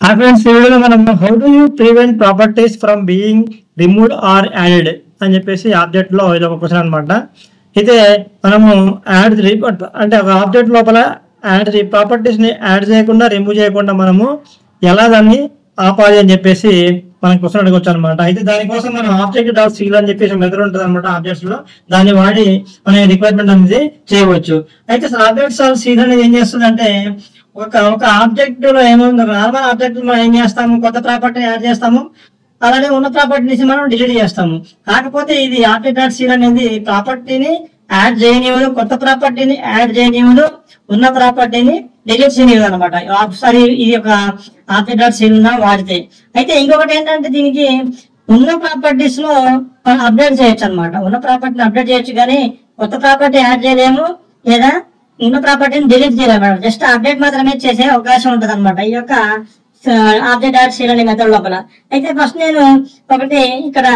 Hi friends, ఈ వీడియోలో మనం how do you prevent properties from being removed or added అని చెప్పేసి ఆబ్జెక్ట్ లో ఇది ఒక క్వశ్చన్ అనమాట. అయితే మనము యాడ్ అంటే ఒక ఆబ్జెక్ట్ లోపల యాడ్ ప్రాపర్టీస్ ని యాడ్ చేయకుండా రిమూవ్ చేయకుండా మనము ఎలా దాన్ని ఆపాలి అని చెప్పేసి మనం క్వశ్చన్ అడగొచ్చు అనమాట. అయితే దానికోసం మనం ఆబ్జెక్ట్ డాట్ సీల్ అని చెప్పేసి మెథడ్ ఉంటుంది అనమాట ఆబ్జెక్ట్స్ లో. దాన్ని వాడి మన రిక్వైర్మెంట్ అనేది చేయవచ్చు. అయితే ఆబ్జెక్ట్స్ సీల్ అనేది ఏం చేస్తుంది అంటే ఒక ఆబ్జెక్ట్ లో ఏముంది, నార్మల్ ఆబ్జెక్ట్ మనం ఏం చేస్తాము, కొత్త ప్రాపర్టీ యాడ్ చేస్తాము, అలానే ఉన్న ప్రాపర్టీని మనం డిలీట్ చేస్తాము. కాకపోతే ఇది ఆబ్జెక్ట్ డాట్ సీల్ అనేది ప్రాపర్టీని యాడ్ చేయనివ్వదు, కొత్త ప్రాపర్టీని యాడ్ చేయనివ్వదు, ఉన్న ప్రాపర్టీని డిలీట్ చేయనివ్వదు అనమాట. ఒకసారి ఇది ఒక ఆబ్జెక్ట్ డాట్ సీల్ వాడితే. అయితే ఇంకొకటి ఏంటంటే దీనికి ఉన్న ప్రాపర్టీస్ లో మనం అప్డేట్ చేయొచ్చు అనమాట. ఉన్న ప్రాపర్టీని అప్డేట్ చేయొచ్చు కానీ కొత్త ప్రాపర్టీ యాడ్ చేయలేము, లేదా ఉన్న ప్రాపర్టీని డిలీట్ చేయలేము. జస్ట్ అప్డేట్ మాత్రమే చేసే అవకాశం ఉంటుంది అనమాట ఈ యొక్క ఆబ్జెక్ట్ డాట్ సీల్ అనే మెథడ్ లోపల. అయితే ఫస్ట్ నేను ఒకటి ఇక్కడ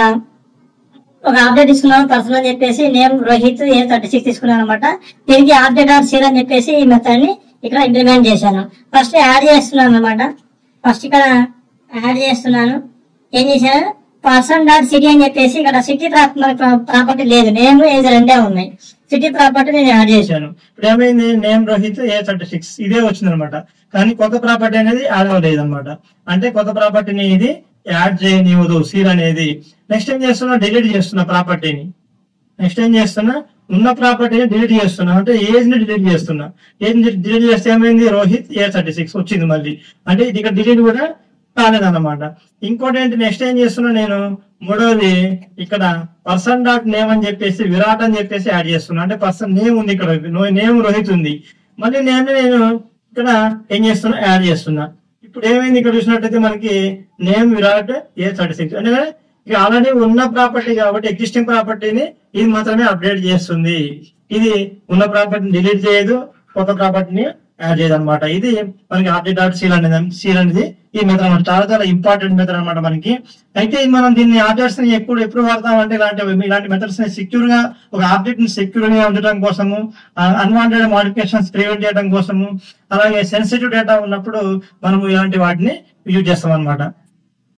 ఒక ఆబ్జెక్ట్ తీసుకున్నాను, పర్సన్ అని చెప్పేసి నేమ్ రోహిత్ A36 తీసుకున్నాను అనమాట. దీనికి ఆబ్జెక్ట్ డాట్ సీల్ అని చెప్పేసి ఈ మెథడ్ ని ఇక్కడ ఇంప్లిమెంట్ చేశాను. ఫస్ట్ యాడ్ చేస్తున్నాను అనమాట. ఫస్ట్ ఇక్కడ యాడ్ చేస్తున్నాను. ఏం చేశాను, పర్సన్ డాట్ సిటీ అని చెప్పేసి ఇక్కడ సిటీ ప్రాపర్టీ లేదు, నేమ్ ఏజ్ రెండే ఉన్నాయి. సిటీ ప్రాపర్టీ నేను యాడ్ చేశాను. ఇప్పుడు ఏమైంది, నేమ్ రోహిత్ A36 ఇదే వచ్చింది అనమాట. కానీ కొత్త ప్రాపర్టీ అనేది యాడ్ అవ్వలేదు అనమాట. అంటే కొత్త ప్రాపర్టీని ఇది యాడ్ చేయనివ్వదు సీల్ అనేది. నెక్స్ట్ ఏం చేస్తున్నా, డిలీట్ చేస్తున్నా ప్రాపర్టీని. నెక్స్ట్ ఏం చేస్తున్నా, ఉన్న ప్రాపర్టీని డిలీట్ చేస్తున్నా, అంటే ఏజ్ ని డిలీట్ చేస్తున్నా. ఏజ్ డిలీట్ చేస్తే ఏమైంది, రోహిత్ A36 వచ్చింది మళ్ళీ. అంటే ఇది ఇక్కడ డిలీట్ కూడా కాలేదన్నమాట. ఇంకోటి ఏంటి, నెక్స్ట్ ఏం చేస్తున్నా నేను, మూడవది ఇక్కడ పర్సన్ డాట్ నేమ్ అని చెప్పేసి విరాట్ అని చెప్పేసి యాడ్ చేస్తున్నా. అంటే పర్సన్ నేమ్ ఉంది, ఇక్కడ నేమ్ రోహిత్ ఉంది. మళ్ళీ నేమ్ నేను ఇక్కడ ఏం చేస్తున్నా, యాడ్ చేస్తున్నా. ఇప్పుడు ఏమైంది, ఇక్కడ చూసినట్టయితే మనకి నేమ్ విరాట్ A36 అంటే ఇక ఆల్రెడీ ఉన్న ప్రాపర్టీ కాబట్టి ఎగ్జిస్టింగ్ ప్రాపర్టీని ఇది మాత్రమే అప్డేట్ చేస్తుంది. ఇది ఉన్న ప్రాపర్టీని డిలీట్ చేయదు, కొత్త ప్రాపర్టీని యాడ్ చేయదు అనమాట. ఇది మనకి ఆబ్జెక్ట్ డాట్ సీల్ అనేది ఈ మెథడ్ అనమాట. చాలా చాలా ఇంపార్టెంట్ మెథడ్ అనమాట మనకి. అయితే మనం దీన్ని ఆబ్జెక్ట్స్ ని ఎప్పుడు వాడతామంటే ఇలాంటి మెథడ్స్ ని సెక్యూర్ గా ఒక ఆబ్జెక్ట్ ని సెక్యూర్ గా ఉండటం కోసము, అన్వాంటెడ్ మోడిఫికేషన్స్ ప్రివెంట్ చేయడం కోసము, అలాగే సెన్సిటివ్ డేటా ఉన్నప్పుడు మనము ఇలాంటి వాటిని యూజ్ చేస్తాం అనమాట.